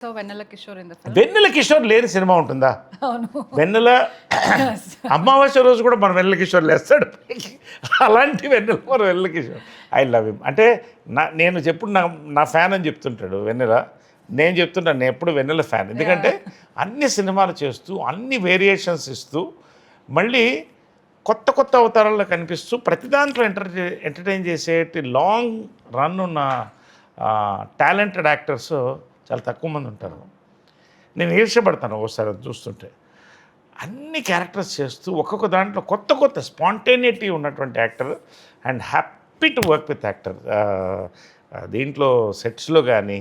So Vennela Kishore in the film. Vennela Kishore లేని సినిమా ఉంటుందా? అవును. వెన్నెల అమావాస్య రోజు కూడా మన వెన్నెల కిషోర్ లేస్తాడు. అలాంటి వెన్నెల కిషోర్ ఐ లవ్ హిమ్. అంటే నేను చెప్పుడు నా ఫ్యాన్ అని చెప్తుంటాడు వెన్నెల. నేను చెప్తుంటాను నేను ఎప్పుడు వెన్నెల ఫ్యాన్. ఎందుకంటే అన్ని సినిమాలు చేస్తూ అన్ని వేరియేషన్స్ ఇస్తూ మళ్ళీ కొత్త అవతారాల్లో కనిపిస్తూ ప్రతి దాంట్లో ఎంటర్టైన్ చేసేటి లాంగ్ రన్ ఉన్న టాలెంటెడ్ యాక్టర్స్ చాలా తక్కువ మంది ఉంటారు. నేను ఈర్ష్యపడతాను ఒకసారి అది చూస్తుంటే. అన్ని క్యారెక్టర్స్ చేస్తూ ఒక్కొక్క దాంట్లో కొత్త స్పాంటేనిటీ ఉన్నటువంటి actor and happy to work with actor. దీంట్లో సెట్స్లో కానీ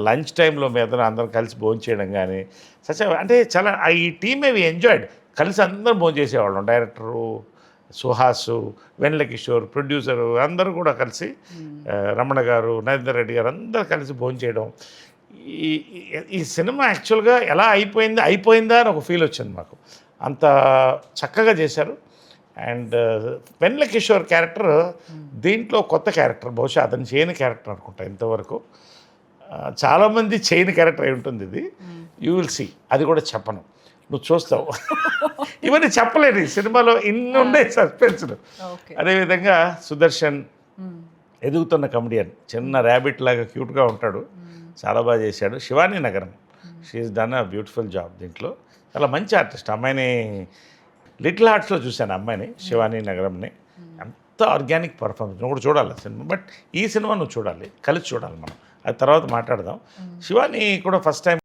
లంచ్ టైంలో మీద అందరం కలిసి భోంచేయడం కానీ అంటే చాలా ఈ టీమ్ వి ఎంజాయ్డ్. కలిసి అందరం భోంచేసేవాళ్ళం. డైరెక్టరు సుహాసు, వెన్నెల కిషోర్, ప్రొడ్యూసరు అందరూ కూడా కలిసి రమణ గారు, నరేందర్ రెడ్డి గారు అందరూ కలిసి భోంచేయడం. ఈ సినిమా యాక్చువల్గా ఎలా అయిపోయిందా అని ఒక ఫీల్ వచ్చింది మాకు. అంత చక్కగా చేశారు. అండ్ వెన్నెల కిషోర్ క్యారెక్టర్ దీంట్లో కొత్త క్యారెక్టర్, బహుశా అతను చేయని క్యారెక్టర్ అనుకుంటా ఇంతవరకు. చాలామంది చేయని క్యారెక్టర్ అయి ఉంటుంది ఇది. You will see. అది కూడా చెప్పను, నువ్వు చూస్తావు. ఇవన్నీ చెప్పలేదు ఈ సినిమాలో, ఇన్ని ఉండే సస్పెన్స్లు. అదేవిధంగా సుదర్శన్ ఎదుగుతున్న కమెడియన్, చిన్న ర్యాబిట్ లాగా క్యూట్గా ఉంటాడు, చాలా బాగా చేశాడు. శివానీ నగరం, she's done a beautiful job దీంట్లో. చాలా మంచి ఆర్టిస్ట్. అమ్మాయిని లిటిల్ హార్ట్స్లో చూశాను, అమ్మాయిని శివానీ నగరంని. అంత ఆర్గానిక్ పర్ఫార్మెన్స్. నువ్వు కూడా చూడాలి సినిమా. బట్ ఈ సినిమా నువ్వు చూడాలి, కలిసి చూడాలి మనం. అది తర్వాత మాట్లాడదాం. శివానీ కూడా ఫస్ట్ టైం